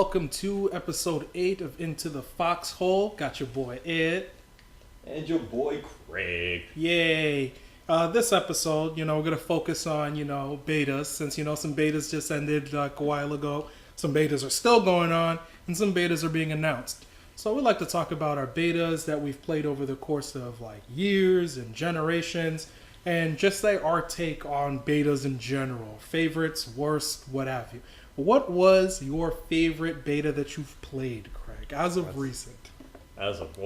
welcome to episode 8 of Into the Foxhole. Got your boy Ed. And your boy Craig. Yay. This episode, we're going to focus on, betas, since, some betas just ended like a while ago. Some betas are still going on, and some betas are being announced. So we'd like to talk about our betas that we've played over the course of like years and generations, and just say our take on betas in general. Favorites, worst, what have you. What was your favorite beta that you've played, Craig, as of recent? As of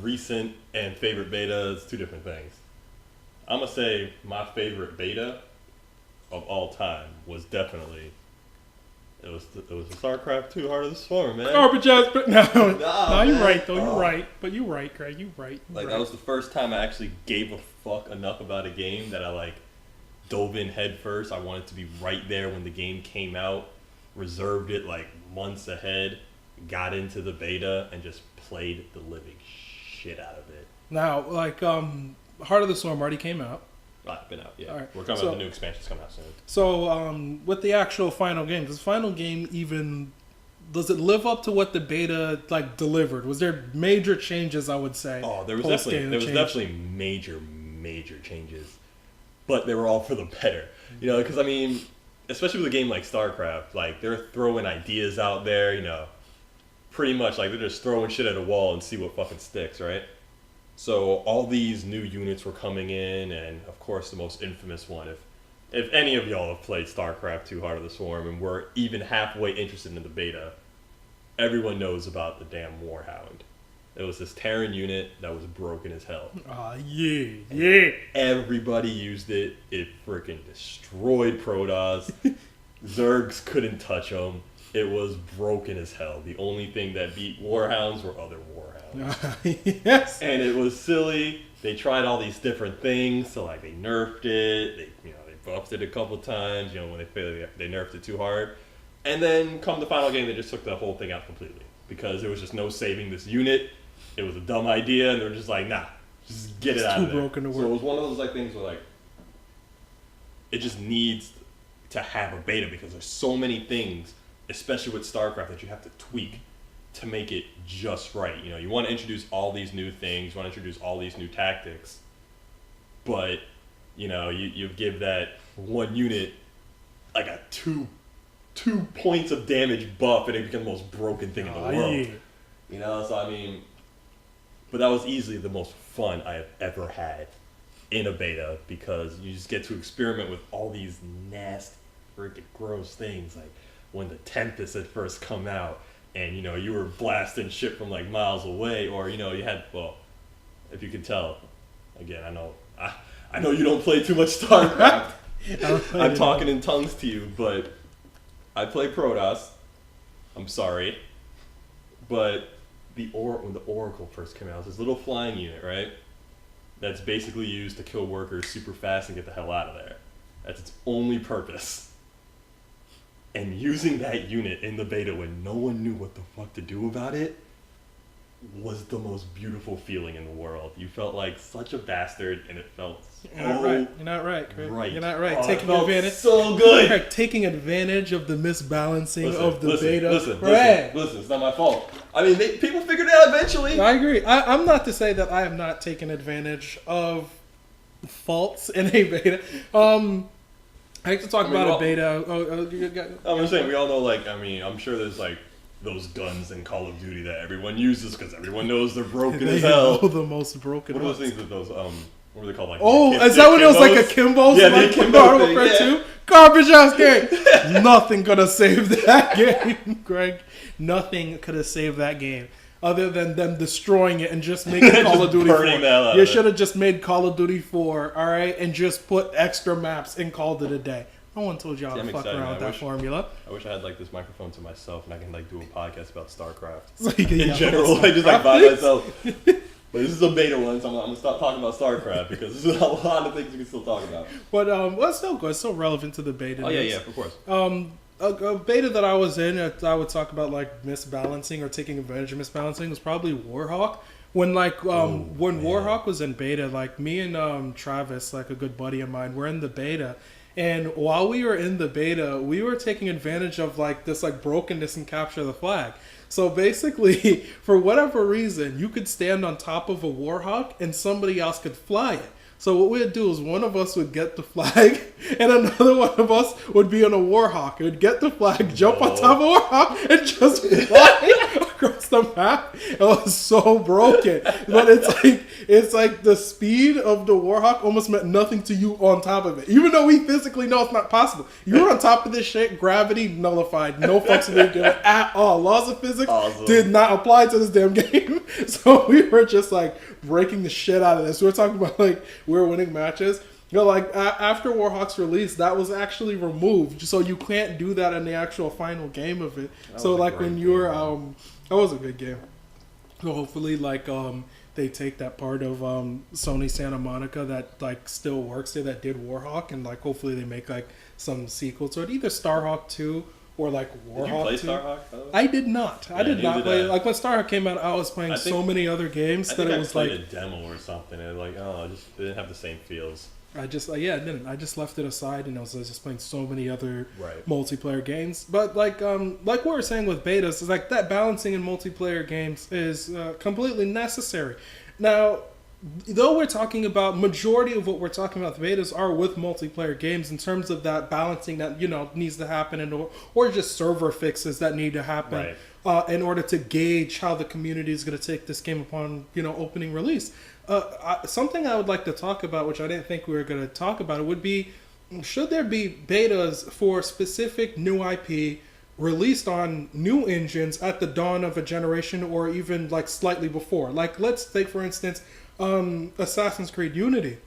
recent and favorite beta is two different things. I'm going to say my favorite beta of all time was definitely it was the StarCraft 2 Heart of the Swarm, man. Garbage ass, but no, you're man. right though. You're right, but you're right, Craig. You're right. That was the first time I actually gave a fuck enough about a game that I dove in head first. I wanted to be right there when the game came out, reserved it months ahead, got into the beta, and just played the living shit out of it. Now, Heart of the Swarm already came out. Been out, yeah. Right. We're coming out, the new expansion's coming out soon. So, with the actual final game, does the final game does it live up to what the beta delivered? Was there major changes? I would say. Oh, there was definitely major changes, but they were all for the better. Because especially with a game like StarCraft, they're throwing ideas out there. Pretty much they're just throwing shit at a wall and see what fucking sticks, right? So all these new units were coming in, and of course the most infamous one, if any of y'all have played StarCraft 2 Heart of the Swarm and were even halfway interested in the beta, everyone knows about the damn Warhound. It was this Terran unit that was broken as hell. Yeah. Everybody used it. It freaking destroyed Protoss. Zergs couldn't touch them. It was broken as hell. The only thing that beat Warhounds were other Warhounds. Yes. And it was silly. They tried all these different things. So they nerfed it. They buffed it a couple times. When they failed, they nerfed it too hard. And then come the final game, they just took the whole thing out completely because there was just no saving this unit. It was a dumb idea, and they were just nah, just get it out of there. Too broken to work. So it was one of those things where it just needs to have a beta because there's so many things, especially with StarCraft, that you have to tweak to make it just right. You want to introduce all these new things, you want to introduce all these new tactics, but you give that one unit a two points of damage buff, and it becomes the most broken thing in the world. Yeah. But that was easily the most fun I have ever had in a beta because you just get to experiment with all these nasty, freaking gross things, when the Tempest had first come out, and you were blasting shit from miles away, or you had, if you can tell, again, I know you don't play too much StarCraft. I'm talking in tongues to you, but I play Protoss. I'm sorry, but when the Oracle first came out, it was this little flying unit, right? That's basically used to kill workers super fast and get the hell out of there. That's its only purpose. And using that unit in the beta when no one knew what the fuck to do about it was the most beautiful feeling in the world. You felt like such a bastard, and it felt so You're not right, Craig. right. You're not right. Oh, Taking advantage. So good. Craig, taking advantage of the misbalancing of the beta. Listen, it's not my fault. People figured it out eventually. I agree. I'm not to say that I have not taken advantage of faults in a beta. I like to talk about a beta. I'm just saying, we all know, I'm sure there's, those guns in Call of Duty that everyone uses because everyone knows they're broken as hell. The most broken What are those things with those, what were they called? Is that what it was, a Kimbo? Yeah, the Kimbo thing, yeah. 2? Garbage ass game. Nothing could have saved that game, Greg. Nothing could have saved that game. Other than them destroying it and just making Call of Duty 4. You should have just made Call of Duty 4, alright? And just put extra maps and called it a day. No one told y'all to fuck around with that formula. I wish I had this microphone to myself and I can do a podcast about StarCraft. In general, I just by myself. But this is a beta one, so I'm going to stop talking about StarCraft because there's a lot of things we can still talk about. But it's still good. It's still relevant to the beta. Oh, yeah, of course. A beta that I was in, I would talk about misbalancing or taking advantage of misbalancing, was probably Warhawk. When Warhawk was in beta, me and Travis, a good buddy of mine, we're in the beta, And while we were in the beta, we were taking advantage of like this like brokenness in Capture the Flag. So basically, for whatever reason, you could stand on top of a Warhawk and somebody else could fly it. So what we'd do is one of us would get the flag and another one of us would be on a Warhawk. It would get the flag, jump on top of a Warhawk, and just fly across the map. It was so broken. But it's like the speed of the Warhawk almost meant nothing to you on top of it. Even though we physically know it's not possible. You're on top of this shit, gravity nullified. No fucks being given at all. Laws of physics did not apply to this damn game. So we were just like breaking the shit out of this. We were talking about like we were winning matches. You know, like after Warhawk's release, that was actually removed, so you can't do that in the actual final game of it. So like when you're, that was a good game. So hopefully, like they take that part of Sony Santa Monica that like still works there that did Warhawk, and like hopefully they make like some sequel to it, either Starhawk 2 or like Warhawk. Did you play 2. Starhawk? I did not. I did not play. Like when Starhawk came out, I was playing so many other games that it was like a demo or something, and like it didn't have the same feels. I just it didn't. I just left it aside, and I was just playing so many other Right. multiplayer games. But like what we were saying with betas is like that balancing in multiplayer games is completely necessary. Now, though we're talking about majority of what we're talking about, the betas are with multiplayer games in terms of that balancing that needs to happen, or just server fixes that need to happen in order to gauge how the community is going to take this game upon opening release. Something I would like to talk about, which I didn't think we were going to talk about, it would be, should there be betas for specific new IP released on new engines at the dawn of a generation, or even like slightly before? Like, let's take for instance Assassin's Creed Unity.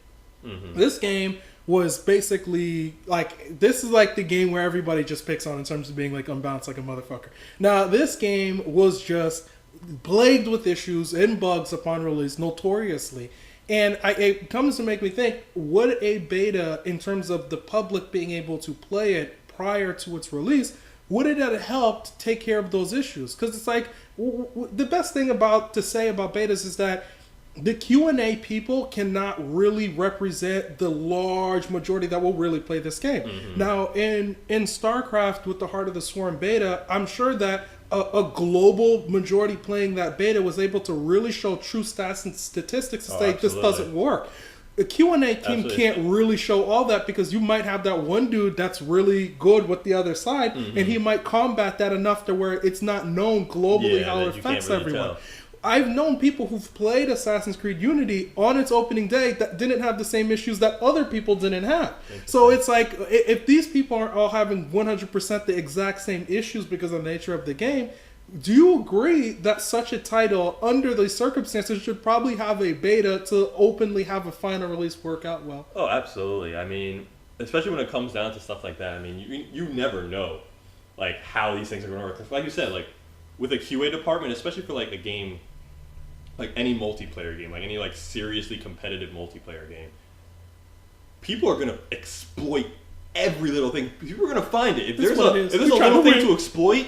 Mm-hmm. This game was basically like, this is like the game where everybody just picks on in terms of being like unbalanced like a motherfucker. Now this game was just plagued with issues and bugs upon release, notoriously. And it comes to make me think, would a beta, in terms of the public being able to play it prior to its release, would it have helped take care of those issues? Because it's like, the best thing to say about betas is that the Q&A people cannot really represent the large majority that will really play this game. Mm-hmm. Now, in StarCraft with the Heart of the Swarm beta, I'm sure that a global majority playing that beta was able to really show true stats and statistics to say this doesn't work. The Q&A team can't really show all that, because you might have that one dude that's really good with the other side, mm-hmm. and he might combat that enough to where it's not known globally how it affects everyone. Tell. I've known people who've played Assassin's Creed Unity on its opening day that didn't have the same issues that other people didn't have. So it's like, if these people are all having 100% the exact same issues because of the nature of the game, do you agree that such a title, under the circumstances, should probably have a beta to openly have a final release work out well? Oh, absolutely. I mean, especially when it comes down to stuff like that, I mean, you never know like how these things are going to work. Like you said, like with a QA department, especially for like a game, like any multiplayer game, like any like seriously competitive multiplayer game, people are gonna exploit every little thing. People are gonna find it. If there's a little thing to exploit,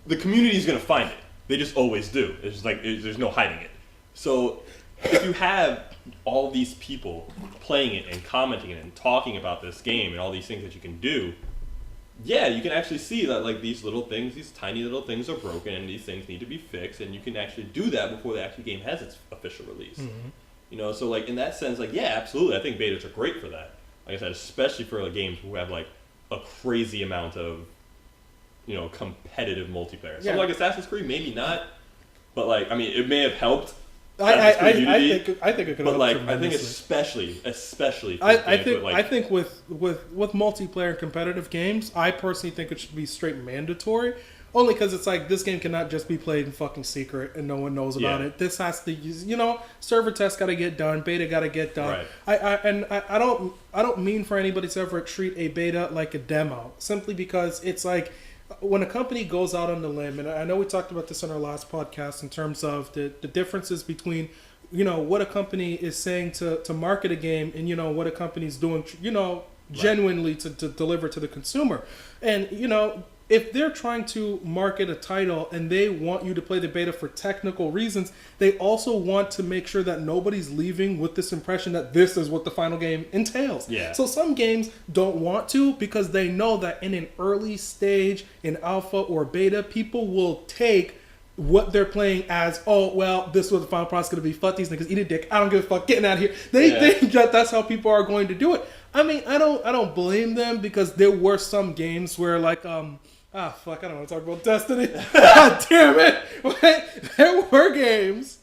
the community is gonna find it. They just always do. It's just like there's no hiding it. So if you have all these people playing it and commenting it and talking about this game and all these things that you can do, yeah, you can actually see that like these little things, these tiny little things are broken and these things need to be fixed, and you can actually do that before the actual game has its official release. Mm-hmm. So like in that sense, like yeah, absolutely, I think betas are great for that. Like I said, especially for like games who have like a crazy amount of competitive multiplayer. Something like Assassin's Creed, maybe not, but like I mean, it may have helped. I think it could have helped, like I think especially. I think with multiplayer and competitive games, I personally think it should be straight mandatory. Only because it's like, this game cannot just be played in fucking secret and no one knows about it. This has to use, server tests got to get done, beta got to get done. Right. I don't mean for anybody to ever treat a beta like a demo, simply because it's like, when a company goes out on the limb, and I know we talked about this on our last podcast in terms of the differences between, what a company is saying to market a game and, what a company's doing, genuinely to deliver to the consumer. And, if they're trying to market a title and they want you to play the beta for technical reasons, they also want to make sure that nobody's leaving with this impression that this is what the final game entails. Yeah. So some games don't want to because they know that in an early stage, in alpha or beta, people will take what they're playing as, oh, well, this was the final product going to be. Fuck these niggas, eat a dick. I don't give a fuck. Getting out of here. They think that that's how people are going to do it. I mean, I don't blame them because there were some games where like fuck, I don't want to talk about Destiny. God damn it. There were games.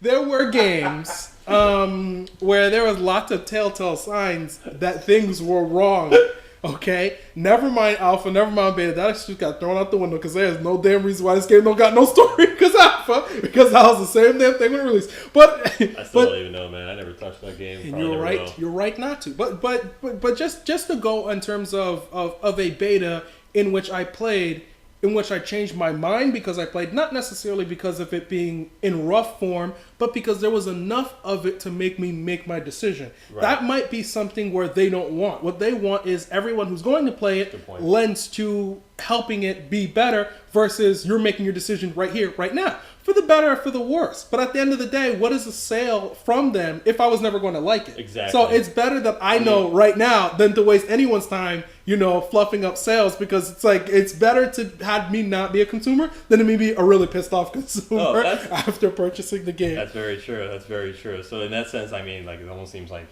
There were games where there was lots of telltale signs that things were wrong. Okay, never mind alpha, never mind beta. That actually got thrown out the window because there's no damn reason why this game don't got no story. Because alpha, because that was the same damn thing when it released. But I still don't even know, man. I never touched that game. And you're right. Will. You're right not to. But just to go in terms of a beta in which I played, in which I changed my mind because I played, not necessarily because of it being in rough form, but because there was enough of it to make me make my decision. Right. That might be something where they don't want. What they want is everyone who's going to play it lends to helping it be better versus you're making your decision right here, right now. For the better or for the worse. But at the end of the day, what is a sale from them if I was never going to like it? Exactly. So it's better that I know right now than to waste anyone's time, fluffing up sales, because it's like, it's better to have me not be a consumer than to me be a really pissed off consumer after purchasing the game. That's very true. That's very true. So in that sense, I mean, like, it almost seems like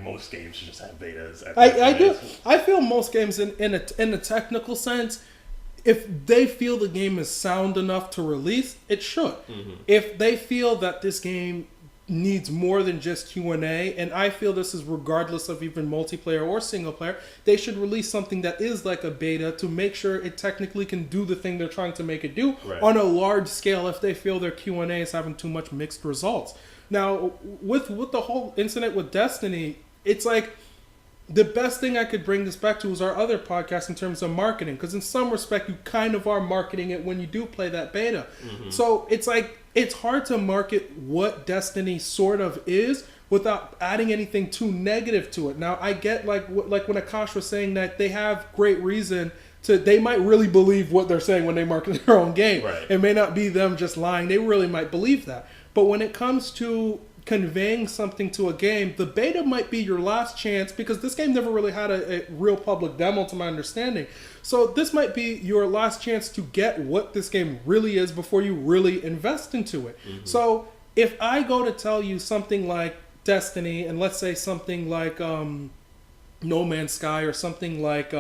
most games should just have betas. I do. I feel most games in a technical sense, if they feel the game is sound enough to release, it should. Mm-hmm. If they feel that this game needs more than just Q&A, and I feel this is regardless of even multiplayer or single player, they should release something that is like a beta to make sure it technically can do the thing they're trying to make it do on a large scale if they feel their Q&A is having too much mixed results. Now, with the whole incident with Destiny, it's like, the best thing I could bring this back to is our other podcast in terms of marketing, because in some respect you kind of are marketing it when you do play that beta. Mm-hmm. So it's like, it's hard to market what Destiny sort of is without adding anything too negative to it. Now I get like when Akash was saying that they have great reason to, they might really believe what they're saying when they market their own game. Right. It may not be them just lying. They really might believe that. But when it comes to conveying something to a game, the beta might be your last chance, because this game never really had a real public demo to my understanding. So this might be your last chance to get what this game really is before you really invest into it. Mm-hmm. So if I go to tell you something like Destiny, and let's say something like No Man's Sky or something like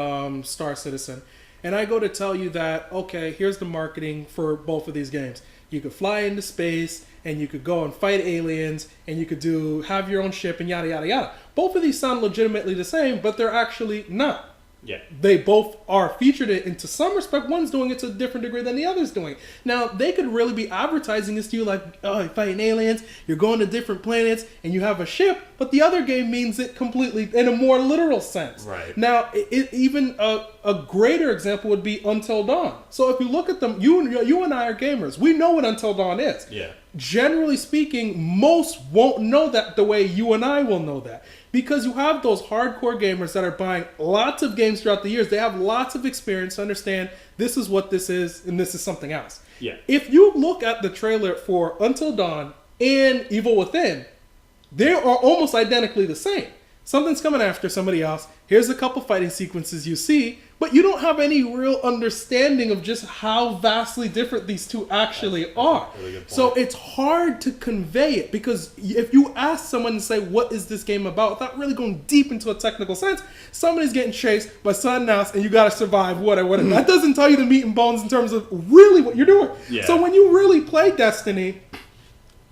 Star Citizen, and I go to tell you that, okay, here's the marketing for both of these games. You could fly into space, and you could go and fight aliens, and you could have your own ship, and yada, yada, yada. Both of these sound legitimately the same, but they're actually not. Yeah. They both are featured in, and to some respect, one's doing it to a different degree than the other's doing. Now, they could really be advertising this to you like, oh, you're fighting aliens, you're going to different planets, and you have a ship, but the other game means it completely in a more literal sense. Right. Now, even a greater example would be Until Dawn. So if you look at them, you and I are gamers. We know what Until Dawn is. Yeah. Generally speaking, most won't know that the way you and I will know that. Because you have those hardcore gamers that are buying lots of games throughout the years. They have lots of experience to understand this is what this is and this is something else. Yeah. If you look at the trailer for Until Dawn and Evil Within, they are almost identically the same. Something's coming after somebody else. Here's a couple fighting sequences you see, but you don't have any real understanding of just how vastly different these two actually are. Really so it's hard to convey it, because if you ask someone to say, what is this game about, without really going deep into a technical sense, somebody's getting chased by something else and you got to survive, whatever. That doesn't tell you the meat and bones in terms of really what you're doing. Yeah. So when you really play Destiny,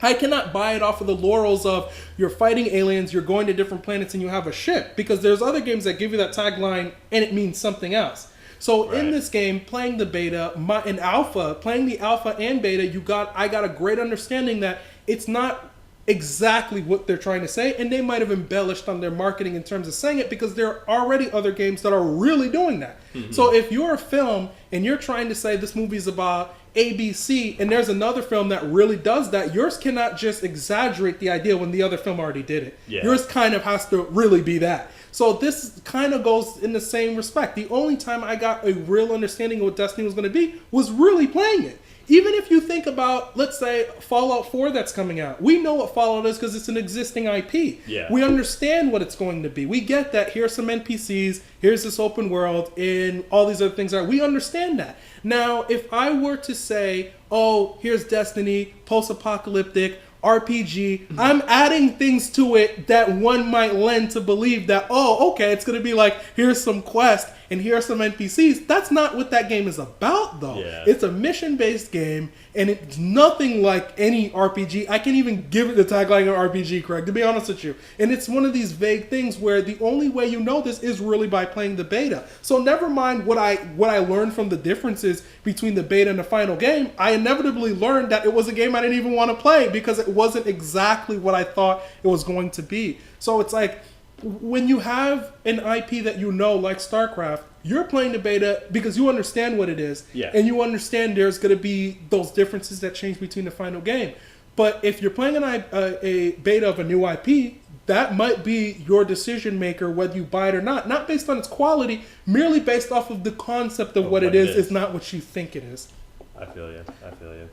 I cannot buy it off of the laurels of you're fighting aliens, you're going to different planets, and you have a ship. Because there's other games that give you that tagline, and it means something else. So in this game, playing the beta, in alpha, playing the alpha and beta, I got a great understanding that it's not exactly what they're trying to say, and they might have embellished on their marketing in terms of saying it, because there are already other games that are really doing that. Mm-hmm. So if you're a film and you're trying to say this movie's about ABC, and there's another film that really does that, yours cannot just exaggerate the idea when the other film already did it. Yeah. Yours kind of has to really be that. So this kind of goes in the same respect. The only time I got a real understanding of what Destiny was going to be was really playing it. Even if you think about, let's say, Fallout 4 that's coming out. We know what Fallout is because it's an existing IP. Yeah. We understand what it's going to be. We get that. Here's some NPCs. Here's this open world. And all these other things are. We understand that. Now, if I were to say, oh, here's Destiny, post-apocalyptic, RPG, I'm adding things to it that one might lend to believe that, oh, okay, it's going to be like, here's some quest and here are some NPCs. That's not what that game is about, though. Yeah. It's a mission-based game, and it's nothing like any RPG. I can't even give it the tagline of RPG, Craig, to be honest with you. And it's one of these vague things where the only way you know this is really by playing the beta. So never mind what I learned from the differences between the beta and the final game. I inevitably learned that it was a game I didn't even want to play because it wasn't exactly what I thought it was going to be. So it's like, when you have an IP that you know, like StarCraft, you're playing the beta because you understand what it is. Yeah. And you understand there's going to be those differences that change between the final game. But if you're playing a beta of a new IP, that might be your decision maker whether you buy it or not. Not based on its quality, merely based off of the concept of what it is not what you think it is. I feel you.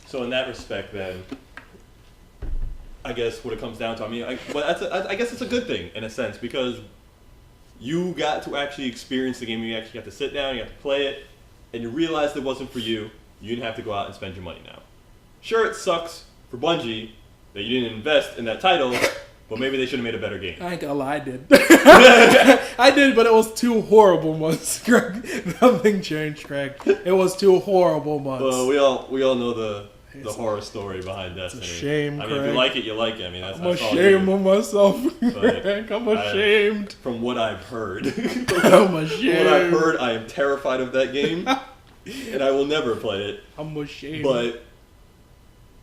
So in that respect, then, I guess what it comes down to, I guess it's a good thing in a sense because you got to actually experience the game. You actually got to sit down, you got to play it, and you realized it wasn't for you. You didn't have to go out and spend your money now. Sure, it sucks for Bungie that you didn't invest in that title, but maybe they should have made a better game. I ain't gonna lie, I did. I did, but it was 2 horrible months, Craig. Nothing changed, Craig. It was 2 horrible months. Well, we all know the horror story behind Destiny. It's a shame, I mean, if you like it, you like it. I mean, that's I'm ashamed of myself, Craig. I'm ashamed. From what I've heard, I'm ashamed. What I've heard, I am terrified of that game, and I will never play it. I'm ashamed. But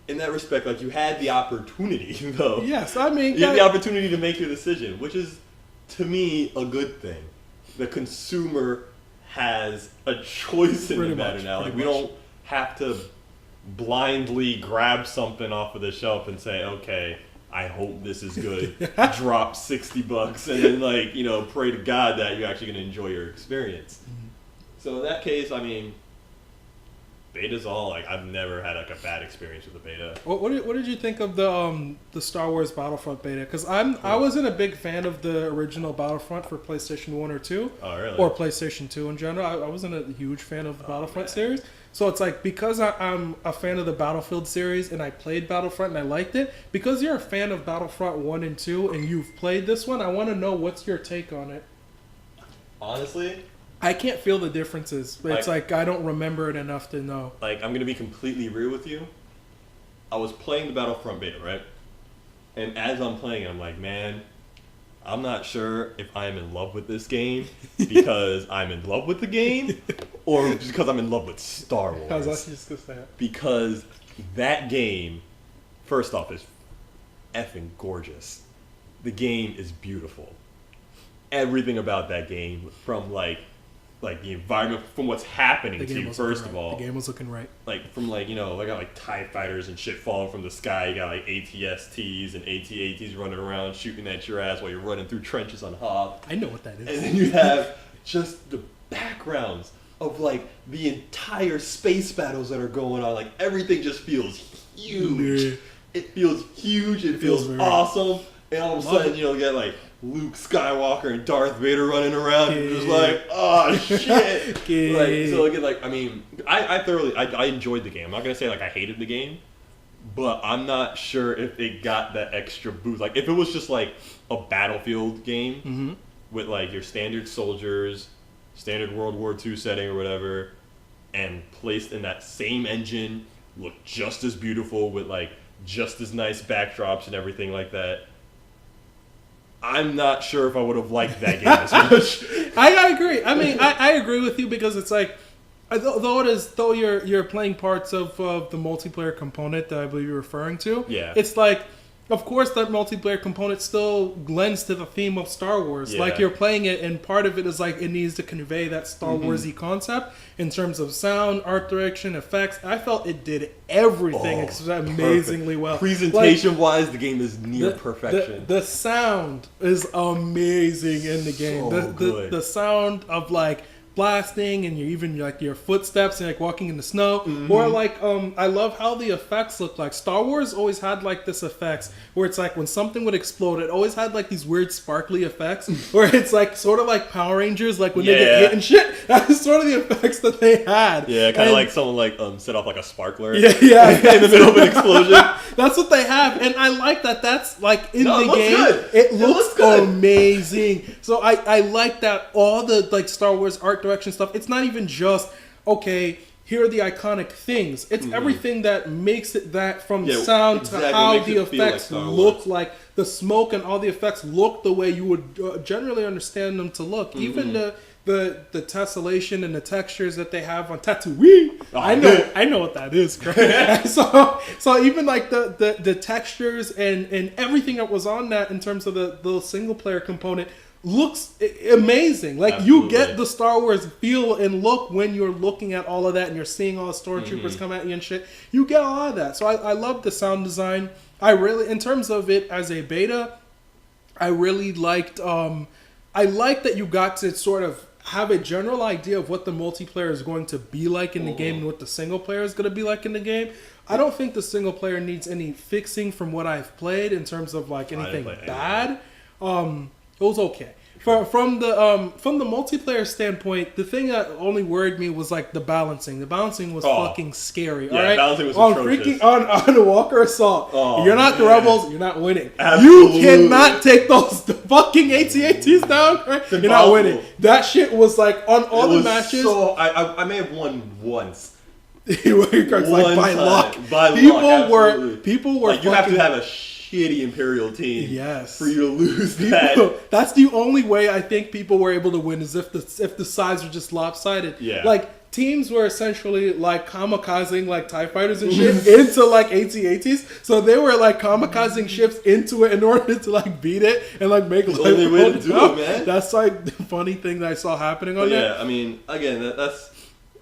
in that respect, like, you had the opportunity, though. Yes, I mean, you had the opportunity to make your decision, which is, to me, a good thing. The consumer has a choice in the matter now. Like, we don't have to blindly grab something off of the shelf and say, okay, I hope this is good. Drop $60 and then, like, you know, pray to God that you're actually going to enjoy your experience. So in that case, I mean, beta's all, like, I've never had like a bad experience with a beta. What did you think of the Star Wars Battlefront beta? Because I wasn't a big fan of the original Battlefront for PlayStation 1 or 2. Oh, really? Or PlayStation 2 in general. I wasn't a huge fan of the Battlefront series. So it's like, because I'm a fan of the Battlefield series and I played Battlefront and I liked it, because you're a fan of Battlefront 1 and 2 and you've played this one, I want to know what's your take on it. Honestly, I can't feel the differences. It's like I don't remember it enough to know. Like, I'm going to be completely real with you. I was playing the Battlefront beta, right? And as I'm playing it, I'm like, man, I'm not sure if I'm in love with this game because I'm in love with the game or just because I'm in love with Star Wars. I was just going to say that. Because that game, first off, is effing gorgeous. The game is beautiful. Everything about that game, from like the environment, from what's happening to you, first of all. The game was looking right. Like, from, like, you know, I got like TIE fighters and shit falling from the sky. You got like ATSTs and AT-ATs running around shooting at your ass while you're running through trenches on Hoth. I know what that is. And then you have just the backgrounds of, like, the entire space battles that are going on. Like, everything just feels huge. Yeah. It feels huge. It feels awesome. And all of a sudden, you know, you got like Luke Skywalker and Darth Vader running around. And you're just like, oh shit. Like, so again, like, I mean, I thoroughly enjoyed the game. I'm not gonna say like I hated the game, but I'm not sure if it got that extra boost. Like, if it was just like a Battlefield game with like your standard soldiers, standard World War II setting or whatever, and placed in that same engine, looked just as beautiful with like just as nice backdrops and everything like that, I'm not sure if I would have liked that game as much. I agree. I mean, I agree with you because it's like, though you're playing parts of the multiplayer component that I believe you're referring to. Yeah. It's like, of course, that multiplayer component still lends to the theme of Star Wars. Yeah. Like, you're playing it, and part of it is like it needs to convey that Star Warsy concept in terms of sound, art direction, effects. I felt it did everything amazingly well. Presentation-wise, the game is near The perfection. The sound is amazing in the game. So good. The sound of like blasting and your footsteps and like walking in the snow, or like I love how the effects look. Like Star Wars always had like this effects where it's like when something would explode, it always had like these weird sparkly effects where it's like sort of like Power Rangers, like when they get hit and shit. That's sort of the effects that they had. Yeah, kind of like someone like set off like a sparkler. Yeah, in the middle of an explosion. That's what they have, and I like that. That's like in the it looks game. good. It looks good. amazing. So I like that all the like Star Wars art direction stuff. It's not even just okay. Here are the iconic things. It's everything that makes it that from sound to how the effects look like the smoke and all the effects look the way you would generally understand them to look. Even the tessellation and the textures that they have on Tatooine. I know what that is. so even like the textures and everything that was on that in terms of the single player component looks amazing. Like Absolutely. You get the Star Wars feel and look when you're looking at all of that and you're seeing all the stormtroopers come at you and shit. You get all of that. So I love the sound design. I really, in terms of it as a beta, I really liked. I like that you got to sort of have a general idea of what the multiplayer is going to be like in the game and what the single player is going to be like in the game. I don't think the single player needs any fixing from what I've played in terms of like anything bad. It was okay. From the multiplayer standpoint, the thing that only worried me was like the balancing. The balancing was fucking scary. Yeah, all right, balancing was atrocious. On the Walker Assault. You're not the rebels. You're not winning. Absolutely. You cannot take those fucking AT-ATs down. Right? You're not winning. That shit was like on all the matches. So I may have won once. Like by luck. People were. Like you have to have a shitty Imperial team. Yes. For you to lose that. That's the only way I think people were able to win is if the sides were just lopsided. Yeah. Like teams were essentially like kamikazing like TIE fighters and shit into like AT-ATs. So they were like kamikazing ships into it in order to like beat it and like make life. Only way to do it, man. That's like the funny thing that I saw happening on that. Yeah, I mean, again, that's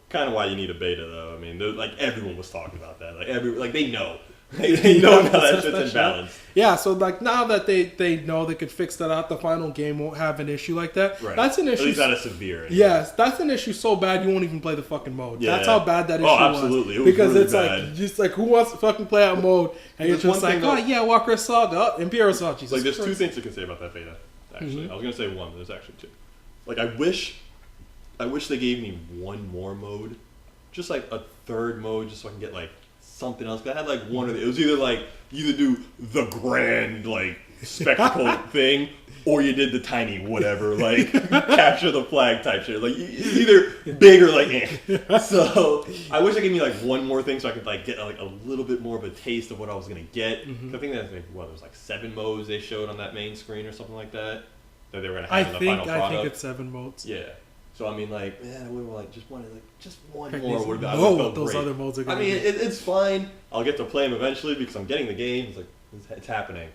kind of why you need a beta, though. I mean, like everyone was talking about that. Like they know. They know how that shit's in balance. Yeah, so like now that they know they could fix that out, the final game won't have an issue like that. Right. That's an issue. At least not as severe. Anyway. Yes, that's an issue so bad you won't even play the fucking mode. Yeah, that's how bad that issue was. Absolutely. It was because really it's bad. like just like who wants to fucking play out mode and you're just like, Walker Assault, Imperial Assault. Jesus like there's Christ. two things you can say about that beta. Actually, I was gonna say one, but there's actually two. Like I wish they gave me one more mode, just like a third mode, just so I can get like something else. Cause I had like one of the. It was either like you either do the grand like spectacle thing, or you did the tiny whatever like capture the flag type shit. Like it's either big or like eh. So I wish they gave me like one more thing so I could like get like a little bit more of a taste of what I was gonna get. I think that's like there's like 7 modes they showed on that main screen or something like that they were gonna have in the final product. I think it's 7 modes. Yeah. So I mean, like, man, I would have like just wanted like just one Heck, more. what those great. other modes are I gonna mean, be. it's fine. I'll get to play them eventually because I'm getting the game. It's like it's happening.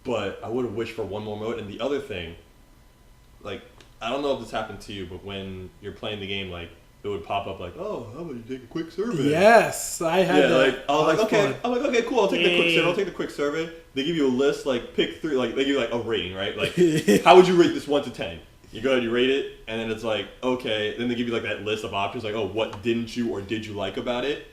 But I would have wished for one more mode. And the other thing, like, I don't know if this happened to you, but when you're playing the game, like, it would pop up like, oh, how about you take a quick survey? Yes, I had that. Like, I was like, okay. I'm like, okay, cool. I'll take the quick survey. I'll take the quick survey. They give you a list, like, pick 3. Like, they give you like a rating, right? Like, how would you rate this 1 to 10? You go ahead, you rate it, and then it's like, okay. Then they give you like that list of options, like, oh, what didn't you or did you like about it?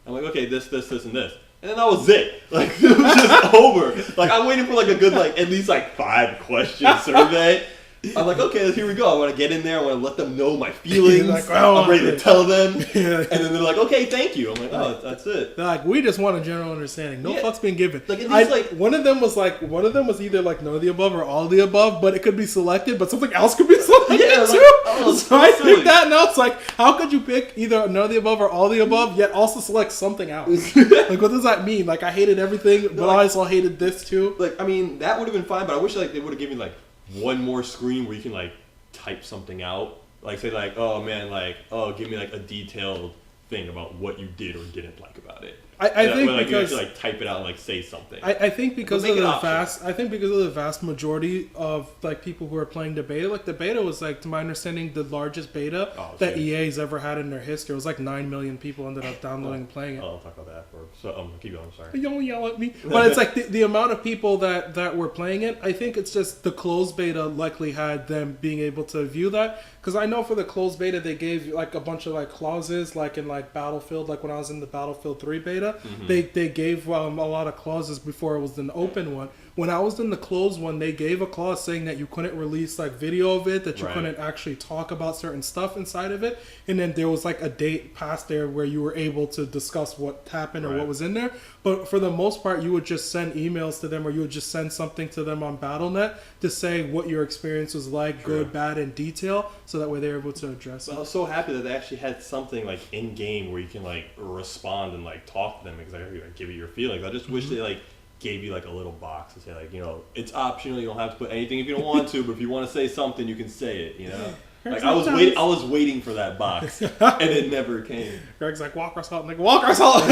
I'm like, okay, this, and this. And then that was it. Like, it was just over. Like, I'm waiting for like a good, like, at least like 5 question survey. I'm like, okay, here we go. I want to get in there. I want to let them know my feelings. Like, oh, I'm ready to tell them. Yeah. And then they're like, okay, thank you. I'm like, oh, that's it. They're like, we just want a general understanding. No fucks being given. Like, at least, like, one of them was either like none of the above or all of the above, but it could be selected, but something else could be selected Yeah, too. like, so I picked that, and I was like, how could you pick either none of the above or all of the above, yet also select something else? Like, what does that mean? Like, I hated everything, but I also hated this too. Like, I mean, that would have been fine, but I wish like they would have given me like one more screen where you can like type something out. Like say like, oh man, like, oh, give me like a detailed thing about what you did or didn't like about it. I think like, because you have to like type it out and like say something. I think because Make of it the optional. vast majority of like people who are playing the beta, like the beta was like, to my understanding, the largest beta that shit. EA's ever had in their history. It was like 9 million people ended up downloading and playing it. I'll talk about that afterwards. So keep going. Sorry. You don't yell at me. But it's like the amount of people that were playing it, I think it's just the closed beta likely had them being able to view that. Because I know for the closed beta, they gave like a bunch of like clauses, like in like Battlefield, like when I was in the Battlefield 3 beta, they gave a lot of clauses before it was an open one. When I was in the closed one, they gave a clause saying that you couldn't release like video of it, that you couldn't actually talk about certain stuff inside of it, and then there was like a date past there where you were able to discuss what happened or what was in there. But for the most part, you would just send emails to them, or you would just send something to them on BattleNet to say what your experience was like, good, bad, in detail, so that way they're able to address it. I was so happy that they actually had something like in game where you can like respond and like talk to them exactly, like give you your feelings. I just wish they like gave you like a little box and say like, you know, it's optional, you don't have to put anything if you don't want to, but if you want to say something, you can say it, you know. Like I was waiting for that box and it never came. Greg's like, Walker Assault, nigga, Walker Assault.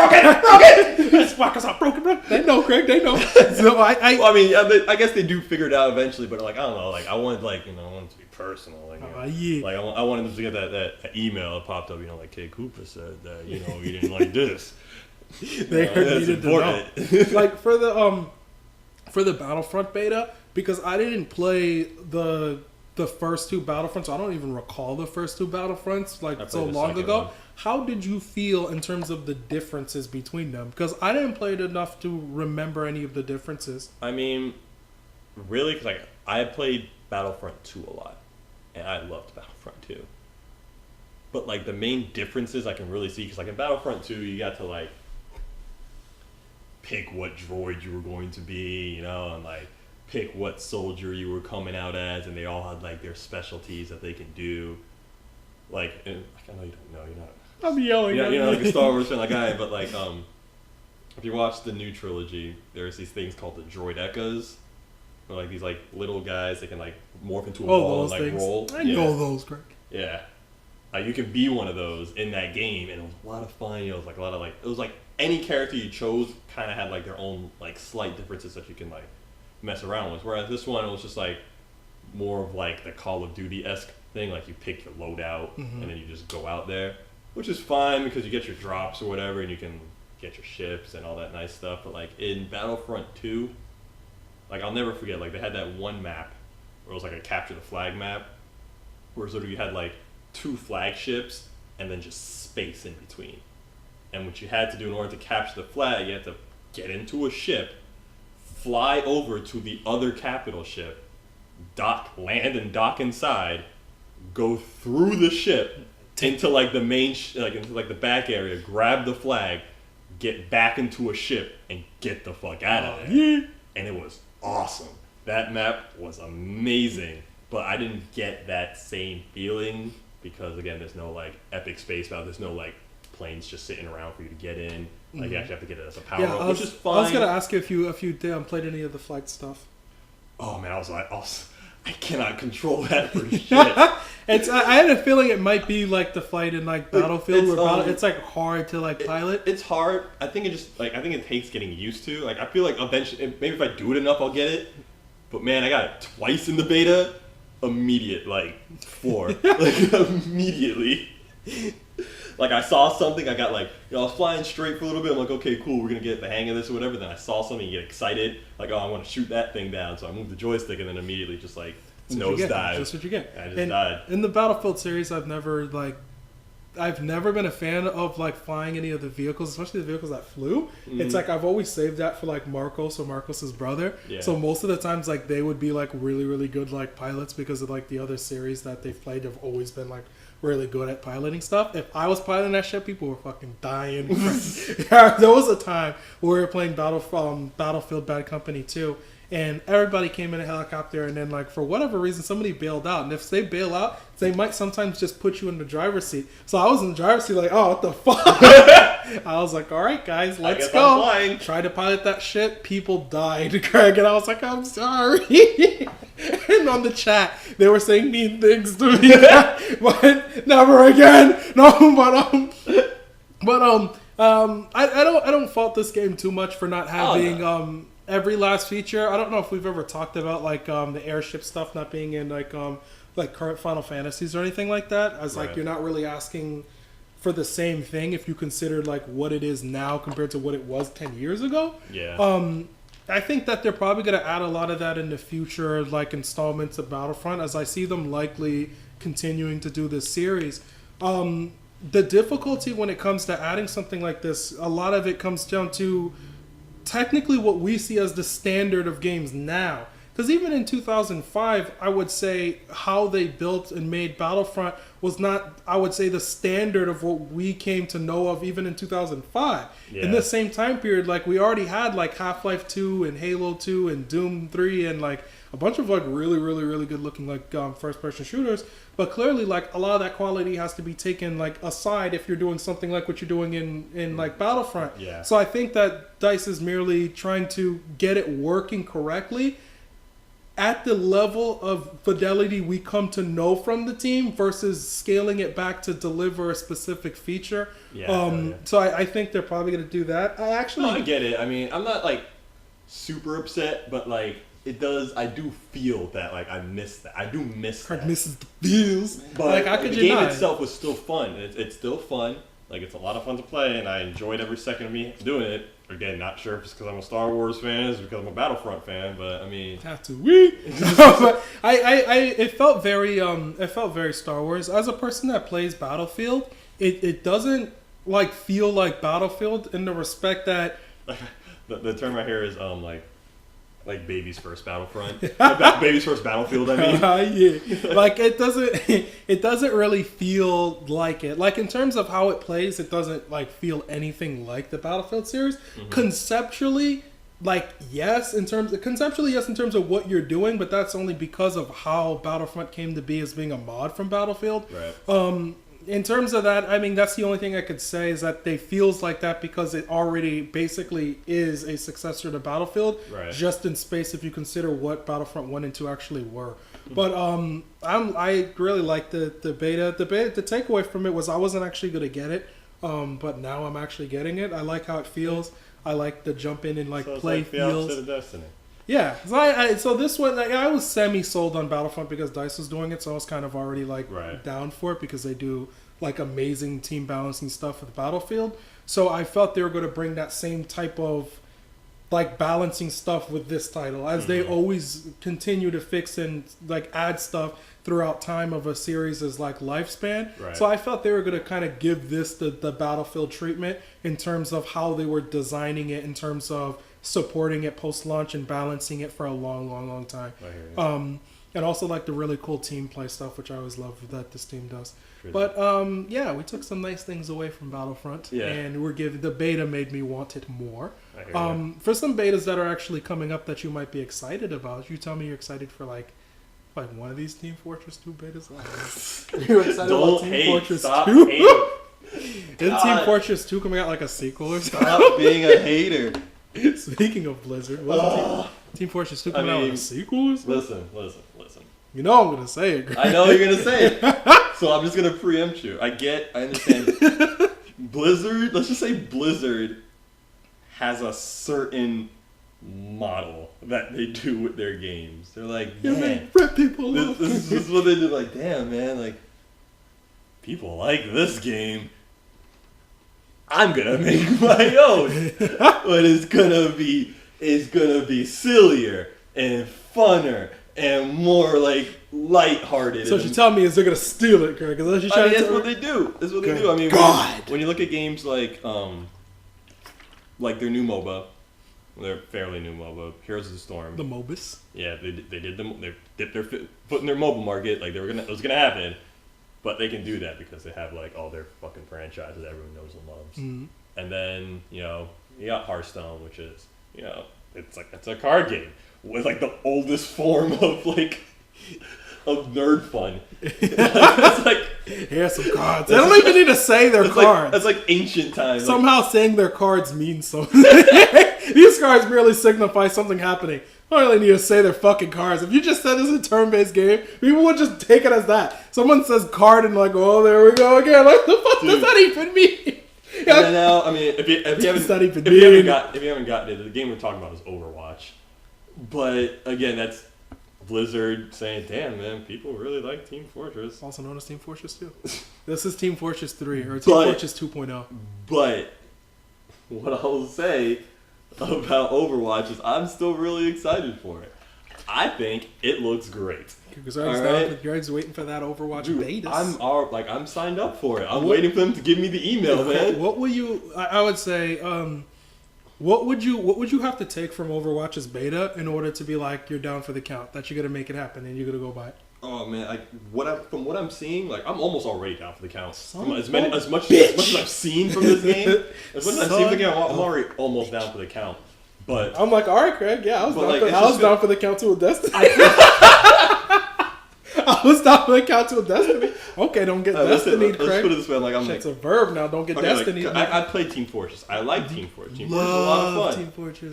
broken. It's Walker Assault, broken. They know, Greg, they know. So I mean, I guess they do figure it out eventually, but like I don't know, like I wanted like, you know, I wanted it to be personal, like, you know, like I wanted them to get that email that popped up, you know, like Kid Cooper said that, you know, he didn't like this. They needed to know. Like for the Battlefront beta, because I didn't play the first two Battlefronts. I don't even recall the first two Battlefronts like so long ago. One. How did you feel in terms of the differences between them? Because I didn't play it enough to remember any of the differences. I mean, really, because like I played Battlefront 2 a lot, and I loved Battlefront 2. But like the main differences I can really see, because like in Battlefront 2, you got to like pick what droid you were going to be, you know, and like pick what soldier you were coming out as, and they all had like their specialties that they can do. Like, and, I know you don't know, you're not. I'm yelling. You're not like a Star Wars fan like I am, but like if you watch the new trilogy, there's these things called the droid echos. Or like these like little guys that can like morph into a ball and like things. roll. I know those, Greg. Yeah. Like you can be one of those in that game, and it was a lot of fun. You know, it was like a lot of like, it was like any character you chose kind of had like their own like slight differences that you can like mess around with. Whereas this one, it was just like more of like the Call of Duty-esque thing. Like you pick your loadout and then you just go out there, which is fine because you get your drops or whatever, and you can get your ships and all that nice stuff. But like in Battlefront 2, like I'll never forget, like they had that one map where it was like a capture the flag map, where sort of you had like 2 flagships and then just space in between. And what you had to do in order to capture the flag, you had to get into a ship, fly over to the other capital ship, land and dock inside, go through the ship into like the main, into like the back area, grab the flag, get back into a ship, and get the fuck out of there. And it was awesome. That map was amazing, but I didn't get that same feeling because again, there's no like epic space battle. There's no like planes just sitting around for you to get in. Like you actually have to get it as a power up, which is fine. I was gonna ask you if you played any of the flight stuff. Oh man, I cannot control that for shit. I had a feeling it might be like the fight in like Battlefield, it's like hard to like pilot. It's hard. I think it takes getting used to. Like I feel like eventually, maybe if I do it enough, I'll get it. But man, I got it twice in the beta. Immediate like 4, like immediately. Like I saw something, I got like, you know, I was flying straight for a little bit. I'm like, okay, cool, we're gonna get the hang of this or whatever. Then I saw something, you get excited, like, oh, I want to shoot that thing down. So I moved the joystick and then immediately just like nosedive. That's what you get. I just died. In the Battlefield series, I've never been a fan of like flying any of the vehicles, especially the vehicles that flew. It's like I've always saved that for like Marcos or Marcos's brother. Yeah. So most of the times like they would be like really, really good like pilots because of like the other series that they've played have always been like really good at piloting stuff. If I was piloting that ship, people were fucking dying. There was a time where we were playing Battlefield Bad Company 2, and everybody came in a helicopter, and then like for whatever reason somebody bailed out, and if they bail out, they might sometimes just put you in the driver's seat. So I was in the driver's seat like, oh, what the fuck. I was like, all right guys, let's go. Tried to pilot that shit, people died, Craig, and I was like, I'm sorry. And on the chat, they were saying mean things to me, but never again. No, I don't fault this game too much for not having every last feature. I don't know if we've ever talked about like the airship stuff not being in like current Final Fantasies or anything like that. As like you're not really asking for the same thing if you consider like what it is now compared to what it was 10 years ago. Yeah. I think that they're probably going to add a lot of that in the future, like installments of Battlefront, as I see them likely continuing to do this series. The difficulty when it comes to adding something like this, a lot of it comes down to technically what we see as the standard of games now. Because even in 2005, I would say how they built and made Battlefront was not, I would say, the standard of what we came to know of even in 2005. Yeah. In the same time period, like we already had like Half-Life 2 and Halo 2 and Doom 3 and like a bunch of like really, really, really good looking like first-person shooters. But clearly, like a lot of that quality has to be taken like aside if you're doing something like what you're doing in like Battlefront. Yeah. So I think that DICE is merely trying to get it working correctly at the level of fidelity we come to know from the team versus scaling it back to deliver a specific feature. So I think they're probably going to do that. I get it. I mean, I'm not like super upset, but like it does. I do feel that like I miss that. I do miss that. Misses the feels. But like, how could the you game not? itself was still fun. It's still fun. Like it's a lot of fun to play, and I enjoyed every second of me doing it. Again, not sure if it's because I'm a Star Wars fan, it's because I'm a Battlefront fan, but I mean, have to but it felt very Star Wars. As a person that plays Battlefield, it doesn't like feel like Battlefield in the respect that the term right here is like baby's first Battlefront, baby's first Battlefield. I mean, yeah, like it doesn't really feel like it. Like in terms of how it plays, it doesn't like feel anything like the Battlefield series. Mm-hmm. Conceptually, yes, in terms of what you're doing, but that's only because of how Battlefront came to be as being a mod from Battlefield. Right. In terms of that, I mean, that's the only thing I could say is that they feels like that because it already basically is a successor to Battlefield, just in space if you consider what Battlefront 1 and 2 actually were. But I really like the beta. The takeaway from it was I wasn't actually going to get it, but now I'm actually getting it. I like how it feels. I like the jump in and play it's like feels. the opposite of Destiny. Yeah, so this one, I was semi-sold on Battlefront because DICE was doing it, so I was kind of already down for it because they do amazing team balancing stuff with Battlefield. So I felt they were going to bring that same type of balancing stuff with this title, as they always continue to fix and add stuff throughout time of a series' lifespan. Right. So I felt they were going to kind of give this the Battlefield treatment in terms of how they were designing it, in terms of supporting it post-launch and balancing it for a long time. And also the really cool team play stuff, which I always love that this team does. But we took some nice things away from Battlefront, and the beta made me want it more. For some betas that are actually coming up that you might be excited about, you tell me you're excited for one of these Team Fortress 2 betas. You're excited about Team Fortress 2? Isn't Team Fortress 2 coming out like a sequel or something? Stop being a hater. Speaking of Blizzard, wasn't Team Fortress 2 coming out like a sequel or something? Listen. You know I'm going to say it, Greg. I know you're going to say it. So I'm just going to preempt you. I understand. Blizzard, let's just say Blizzard has a certain model that they do with their games. They're like, man, rip people off. This is what they do. Like, damn, man, people like this game. I'm gonna make my own, but it's gonna be sillier and funner and more lighthearted. So what you tell me is they're gonna steal it, Greg? That's what they do. That's what they do. I mean, when you look at games like their new MOBA, their fairly new MOBA, Heroes of the Storm. The MOBAs. Yeah, they dipped their foot in their mobile market. It was gonna happen. But they can do that because they have all their fucking franchises that everyone knows and loves. Mm-hmm. And then, you got Hearthstone, which is, it's a card game with the oldest form of nerd fun. It's here's some cards. They don't even need to say their cards. That's ancient times. Somehow saying their cards means something. These cards merely signify something happening. I don't really need to say they're fucking cards. If you just said this is a turn-based game, people would just take it as that. Someone says card and like, oh, there we go again. Like, the fuck does that even mean? And then now, I mean, if you haven't gotten it, the game we're talking about is Overwatch. But again, that's Blizzard saying, damn, man, people really like Team Fortress. Also known as Team Fortress 2. This is Team Fortress 3 or Team Fortress 2.0. But what I will say about Overwatch is I'm still really excited for it. I think it looks great. Because Greg's waiting for that Overwatch beta. I'm signed up for it. I'm waiting for them to give me the email, man. What will you? I would say, what would you have to take from Overwatch's beta in order to be like you're down for the count, that you're gonna make it happen and you're gonna go buy it? Oh man, from what I'm seeing, like I'm almost already down for the count. As much as I've seen from this game, as much as I've seen from the game, I'm already almost down for the count. But I'm like, all right, Craig, yeah, I was down for the count to a Destiny. I was down for the count to a Destiny. Okay, don't get Destiny, Craig. Let's put it this way, like I'm it's a verb now. Don't get Destiny. I played Team Fortress. I like Team Fortress. Team Fortress is a lot of fun.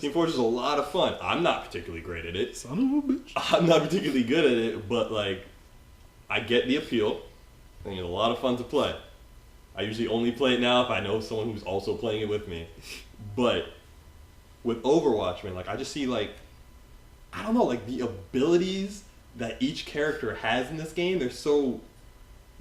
Team Fortress is a lot of fun. I'm not particularly great at it. Son of a bitch. I'm not particularly good at it, but like, I get the appeal. And it's a lot of fun to play. I usually only play it now if I know someone who's also playing it with me. But with Overwatch, man, like I just see like, I don't know, like the abilities that each character has in this game, they're so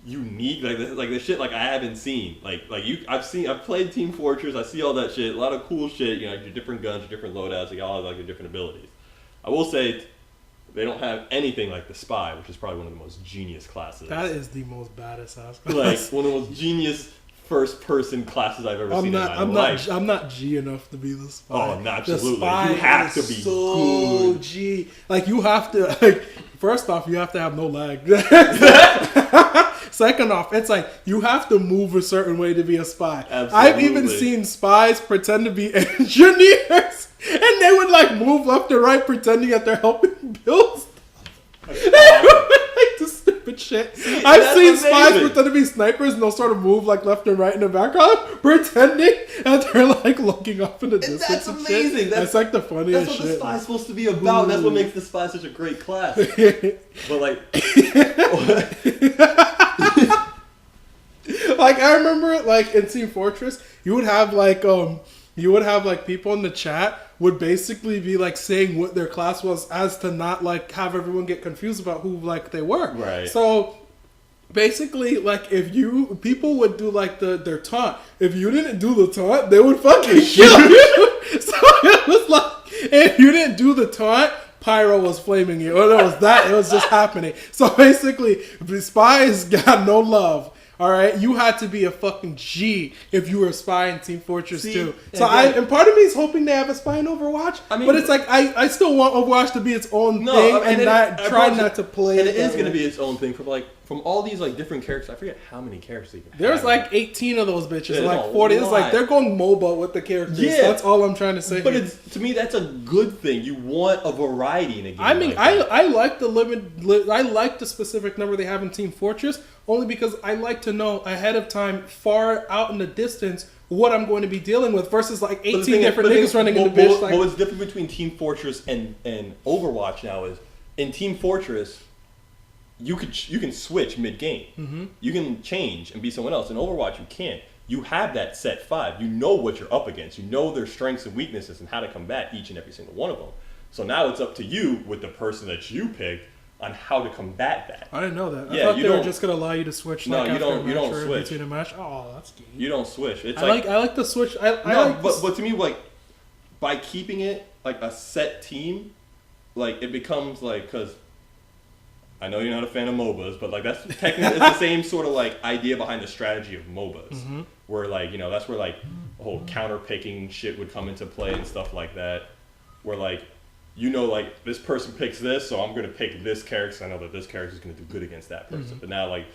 unique. Like the shit like I haven't seen. I've played Team Fortress. I see all that shit. A lot of cool shit. You know, like your different guns, your different loadouts. You all have like your different abilities. I will say, they don't have anything like the Spy, which is probably one of the most genius classes. That is the most badass ass class. Like one of the most genius first-person classes I've ever seen in my life. I'm not G enough to be the Spy. Oh, no, absolutely. The Spy you have to be so good. G. Like you have to. Like first off, you have to have no lag. Second off, it's like you have to move a certain way to be a spy. Absolutely. I've even seen spies pretend to be engineers, and they would like move left and right, pretending that they're helping build stuff. Like the stupid shit. I've seen spies pretend to be snipers, and they'll sort of move like left and right in the background, pretending that they're like looking up in the distance. That's amazing. That's like the funniest shit. That's what the spy's supposed to be about. That's what makes the spy such a great class. But like. Like I remember, like in Team Fortress, you would have like people in the chat would basically be like saying what their class was, as to not like have everyone get confused about who like they were. Right. So basically, like if people would do like their taunt. If you didn't do the taunt, they would fucking kill you. So it was like if you didn't do the taunt, Pyro was flaming you. Or it was just happening. So basically, the spies got no love. All right, you had to be a fucking G if you were a spy in Team Fortress 2. So and part of me is hoping they have a spy in Overwatch. I mean, but it's like I still want Overwatch to be its own thing and try not to play. And it is going to be its own thing from all these like different characters. I forget how many characters you can have. There's like 18 of those bitches, like 40. It's like they're going MOBA with the characters. Yeah, that's all I'm trying to say. But to me, that's a good thing. You want a variety in a game. I mean, I like the I like the specific number they have in Team Fortress. Only because I like to know ahead of time, far out in the distance, what I'm going to be dealing with versus like 18 different niggas running in the bitch. Like, what's different between Team Fortress and Overwatch now is, in Team Fortress, you can switch mid-game. Mm-hmm. You can change and be someone else. In Overwatch, you can't. You have that set 5. You know what you're up against. You know their strengths and weaknesses and how to combat each and every single one of them. So now it's up to you with the person that you picked on how to combat that. I didn't know that. I thought they were just going to allow you to switch. No, like you don't switch between a match. Oh, that's gay. You don't switch. It's I like the switch. But to me, like by keeping it like a set team, like it becomes like, because I know you're not a fan of MOBAs, but like that's technically it's the same sort of like idea behind the strategy of MOBAs, mm-hmm. where like that's where like the whole counter picking shit would come into play and stuff like that, where like. Like this person picks this, so I'm gonna pick this character. So I know that this character is gonna do good against that person. Mm-hmm. But now, like,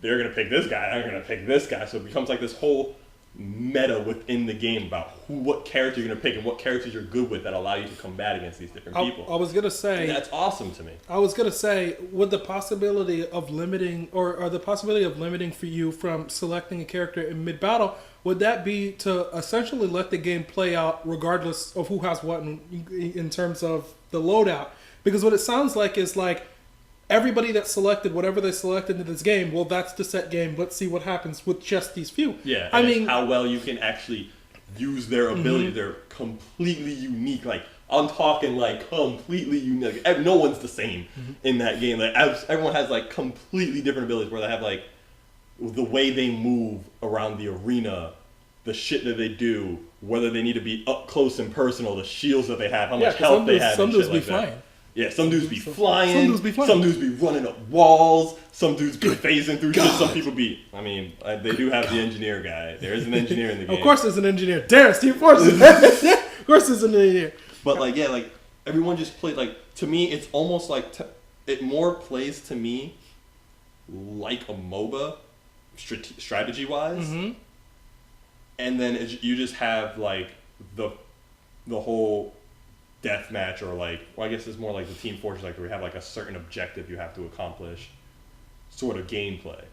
they're gonna pick this guy. I'm gonna pick this guy. So it becomes like this whole meta within the game about what character you're gonna pick and what characters you're good with that allow you to combat against these different people. I was gonna say And that's awesome to me. I was gonna say, would the possibility of limiting, or the possibility of limiting for you from selecting a character in mid battle, would that be to essentially let the game play out regardless of who has what in terms of the loadout? Because what it sounds like is like everybody that selected whatever they selected in this game, well, that's the set game. Let's see what happens with just these few. Yeah, I and mean, it's how well you can actually use their ability. They're completely unique. Like I'm talking like completely unique. Like, no one's the same in that game. Like everyone has like completely different abilities. Where they have like the way they move around the arena, the shit that they do, whether they need to be up close and personal, the shields that they have, how much health they have, some and dudes shit be like that. flying. Yeah, some dudes be flying. Some dudes be flying. Some dudes be running up walls. Some dudes be phasing through shit. Some people be. I mean, they do have the engineer guy. There is an engineer in the game. Of course, there's an engineer. Damn, Steve Force. Of course, there's an engineer. But like, yeah, like everyone just played. Like to me, it's almost like it more plays to me like a MOBA, strategy wise. And then you just have like the whole deathmatch, or like, well, I guess it's more like the Team Fortress, like where we have like a certain objective you have to accomplish, sort of gameplay.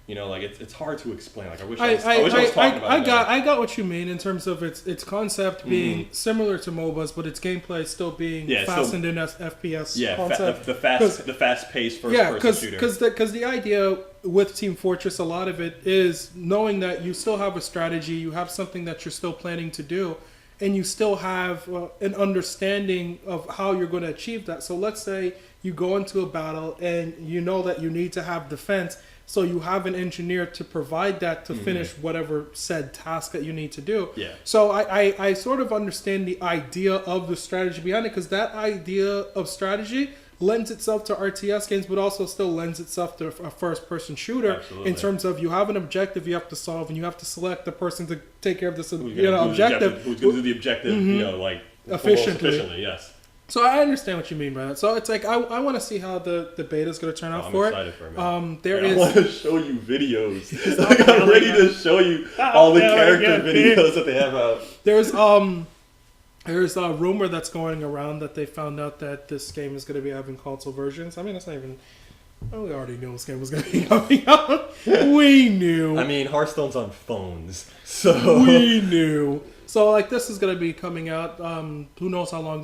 You know, like it's hard to explain. Like I wish I was talking about that. I got what you mean in terms of its concept being similar to MOBAs, but its gameplay still being fastened in as FPS concept. The fast paced first person shooter. Because the idea with Team Fortress, a lot of it is knowing that you still have a strategy, you have something that you're still planning to do, and you still have an understanding of how you're going to achieve that. So let's say you go into a battle and you know that you need to have defense, so you have an engineer to provide that to finish whatever said task that you need to do. Yeah. So I sort of understand the idea of the strategy behind it, because that idea of strategy lends itself to RTS games, but also still lends itself to a first-person shooter. Absolutely. In terms of you have an objective you have to solve, and you have to select the person to take care of this objective. Who's going to do the objective, like efficiently. Yes. So I understand what you mean by that. So it's like I want to see how the beta is going to turn out for it. I'm excited for it. There I is. want to show you videos. Like, I'm ready to show you all the character videos that they have out. There's a rumor that's going around that they found out that this game is going to be having console versions. I mean, it's not even. Well, we already knew this game was going to be coming out. We knew. I mean, Hearthstone's on phones, so we knew. So, like, this is going to be coming out. Who knows how long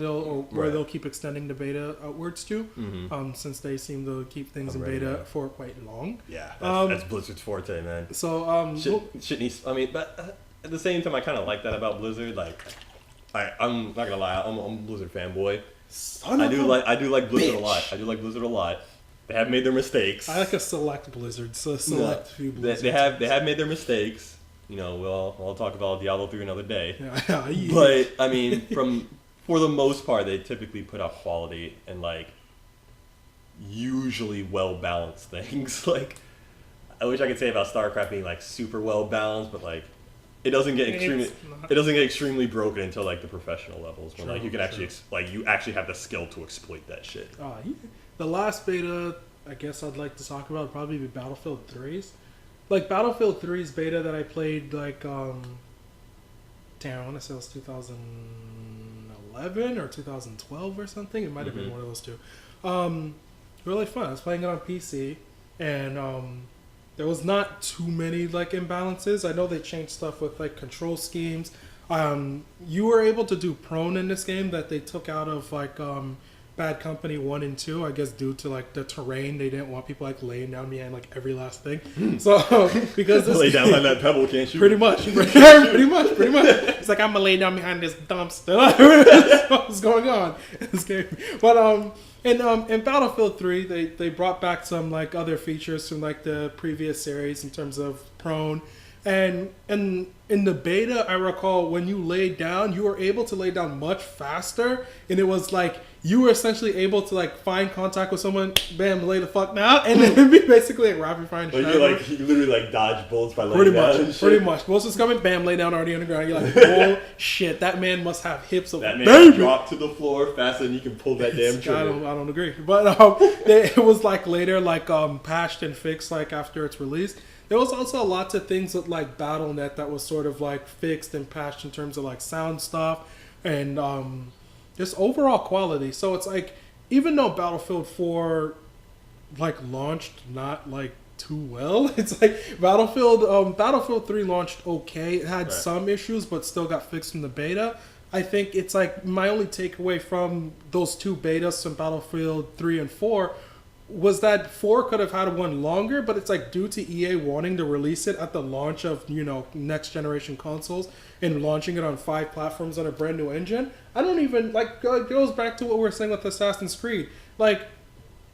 where they'll keep extending the beta outwards to, since they seem to keep things in beta for quite long. Yeah, that's Blizzard's forte, man. So, shit needs. I mean, but at the same time, I kind of like that about Blizzard. Like, I'm not gonna lie, I'm a Blizzard fanboy. I do like Blizzard a lot. I do like Blizzard a lot. They have made their mistakes. I like a select Blizzard, so few Blizzards. They have made their mistakes. You know, we'll talk about Diablo 3 another day. Yeah. But I mean, for the most part, they typically put out quality and like usually well balanced things. Like, I wish I could say about StarCraft being like super well balanced, but like it doesn't get extremely broken until like the professional levels when like you can actually you actually have the skill to exploit that shit. The last beta I guess I'd like to talk about would probably be Battlefield 3's. Like, Battlefield 3's beta that I played, like, damn, I want to say it was 2011 or 2012 or something. It might have been one of those two. Really fun. I was playing it on PC, and there was not too many, like, imbalances. I know they changed stuff with, like, control schemes. You were able to do prone in this game that they took out of, like, Bad Company 1 and 2, I guess due to like the terrain. They didn't want people like laying down behind like every last thing. So because this lay down behind that pebble, can't you? Pretty much. It's like, I'm gonna lay down behind this dumpster. That's what's going on in this game. But in Battlefield 3, they brought back some like other features from like the previous series in terms of prone. And in the beta, I recall when you laid down, you were able to lay down much faster, and it was like you were essentially able to like find contact with someone, bam, lay the fuck down, and then it'd be basically like rapid fire. Like you literally like dodge bullets by laying down. Pretty much. Bullets is coming, bam, lay down already on the ground. You're like, oh shit, that man must have hips of that man dropped to the floor faster than you can pull that damn trigger. I don't agree, but it was like later, like patched and fixed, like after its release, there was also lots of things with like BattleNet that was sort of like fixed and patched in terms of like sound stuff and just overall quality. So it's like, even though Battlefield 4 like launched not like too well, it's like Battlefield 3 launched okay. It had some issues, but still got fixed in the beta. I think it's like my only takeaway from those two betas from Battlefield 3 and 4 was that 4 could have had one longer, but it's like due to EA wanting to release it at the launch of, you know, next generation consoles and launching it on 5 platforms on a brand new engine. I don't even, like, it goes back to what we were saying with Assassin's Creed. Like,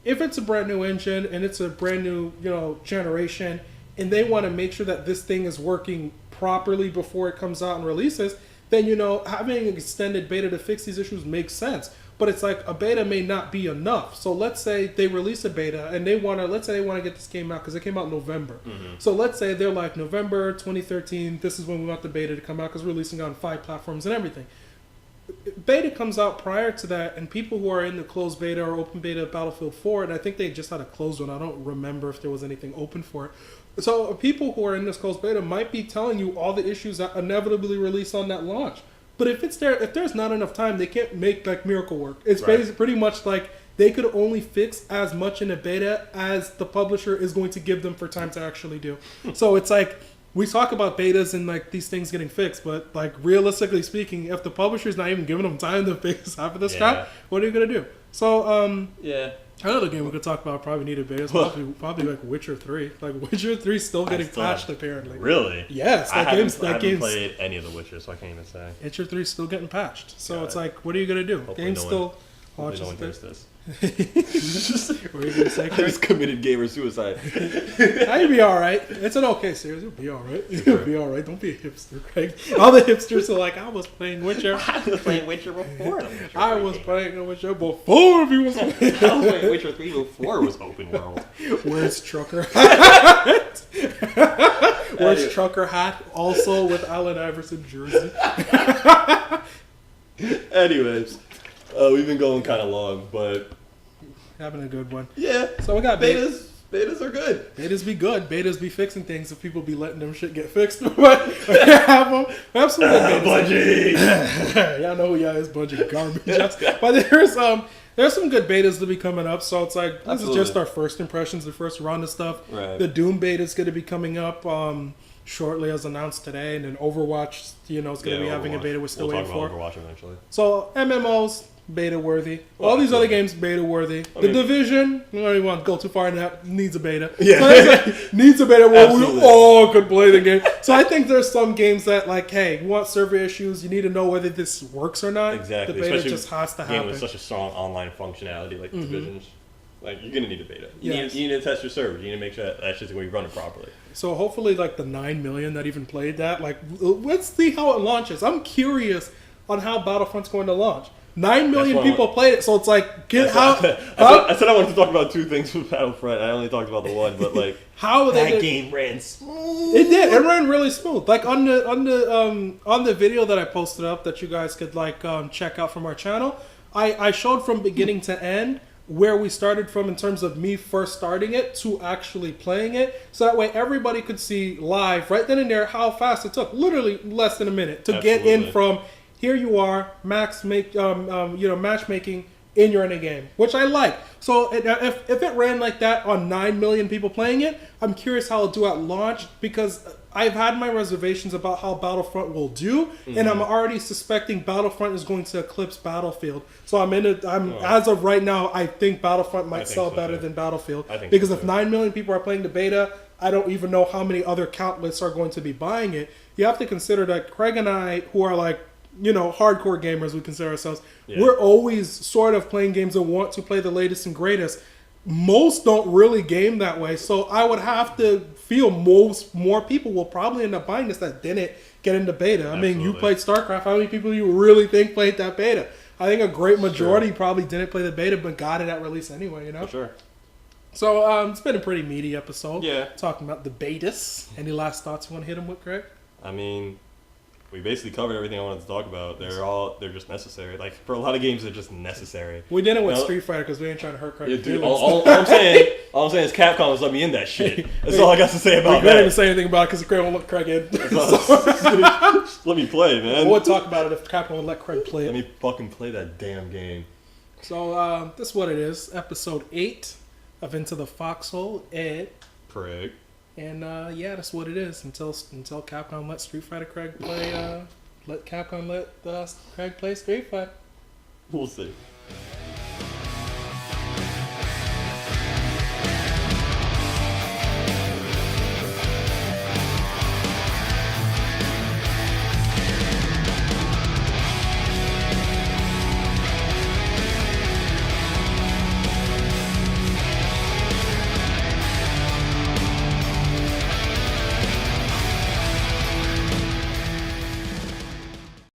if it's a brand new engine and it's a brand new, you know, generation, and they want to make sure that this thing is working properly before it comes out and releases, then, you know, having an extended beta to fix these issues makes sense. But it's like a beta may not be enough. So let's say they release a beta and let's say they want to get this game out because it came out in November. Mm-hmm. So let's say they're like November 2013, this is when we want the beta to come out because we're releasing on 5 platforms and everything. Beta comes out prior to that, and people who are in the closed beta or open beta of Battlefield 4, and I think they just had a closed one. I don't remember if there was anything open for it. So people who are in this closed beta might be telling you all the issues that inevitably release on that launch. But if there's not enough time, they can't make like miracle work. It's pretty much like they could only fix as much in a beta as the publisher is going to give them for time to actually do. So it's like, we talk about betas and like these things getting fixed, but like realistically speaking, if the publisher's not even giving them time to fix half of this crap, what are you gonna do? So another game we could talk about probably needed betas, probably like Witcher 3. Like Witcher 3 still getting patched apparently. Really? Yes, I haven't played any of the Witcher, so I can't even say. Witcher 3 is still getting patced. So it's like, what are you gonna do? Game's still launches. No one hears this. What are you gonna say, I Craig? just committed gamer suicide. I'd be alright. It's an okay series. It'll be alright. It'll be alright. Don't be a hipster, Craig. All the hipsters are like, I was playing Witcher. I was playing Witcher before. I was playing Witcher before you was playing. I was playing Witcher 3 before it was open world. Where's Trucker Hat? Where's Trucker Hat? Also with Allen Iverson jersey. Anyways, we've been going kind of long, but having a good one. Yeah. So we got betas. Betas are good. Betas be good. Betas be fixing things if people be letting them shit get fixed. But have some good betas. Bungie. Y'all know who y'all is, Bungie garbage. But there's some good betas to be coming up. So it's like, this is just our first impressions, the first round of stuff. Right. The Doom beta is going to be coming up shortly, as announced today, and then Overwatch, you know, is going to be having a beta. We're still waiting for. Overwatch eventually. So MMOs. Beta worthy. All these other games beta worthy. The Division, I don't even want to go too far in that, needs a beta. Yeah. So like, needs a beta where we all could play the game. So I think there's some games that like, hey, you want server issues, you need to know whether this works or not. Exactly. The beta especially just has to a game happen. with such a strong online functionality like Divisions. Like, you're gonna need a beta. You Yes. need to test your server. You need to make sure that shit's going to be running properly. So hopefully like the 9 million that even played that, like let's see how it launches. I'm curious on how Battlefront's going to launch. 9 million people played it, so it's like, I said I wanted to talk about 2 things with Battlefront. I only talked about the one, but like, how that game ran smooth. It did. It ran really smooth. Like on the video that I posted up that you guys could like check out from our channel, I showed from beginning to end where we started from in terms of me first starting it to actually playing it, so that way everybody could see live right then and there how fast it took, literally less than a minute to get in from. Here you are, matchmaking in your inning game, which I like. So if it ran like that on 9 million people playing it, I'm curious how it'll do at launch, because I've had my reservations about how Battlefront will do, and I'm already suspecting Battlefront is going to eclipse Battlefield. So as of right now, I think Battlefront might sell better than Battlefield, because if 9 million people are playing the beta, I don't even know how many other countless are going to be buying it. You have to consider that Craig and I, who are like, you know, hardcore gamers, we consider ourselves, we're always sort of playing games and want to play the latest and greatest. Most don't really game that way, so I would have to feel more people will probably end up buying this that didn't get into beta. I mean, you played StarCraft. How many people you really think played that beta? I think a great majority probably didn't play the beta, but got it at release anyway, you know? For sure. So it's been a pretty meaty episode. Yeah. Talking about the betas. Any last thoughts you want to hit them with, Craig? I mean, we basically covered everything I wanted to talk about. They're just necessary. Like for a lot of games, they're just necessary. We did it with You know? Street Fighter because we ain't trying to hurt Craig's Yeah, dude, feelings. all I'm saying is Capcom has let me in that shit. That's all I got to say We about couldn't even that. say anything about it because Craig won't let Craig in. Just let me play, man. We would talk about it if Capcom would let Craig play Let it. me fucking play that damn game. So this is what it is. Episode 8 of Into the Foxhole, Ed. Craig. And yeah, that's what it is. Until Capcom let Street Fighter Craig play. Let Capcom let Craig play Street Fighter. We'll see.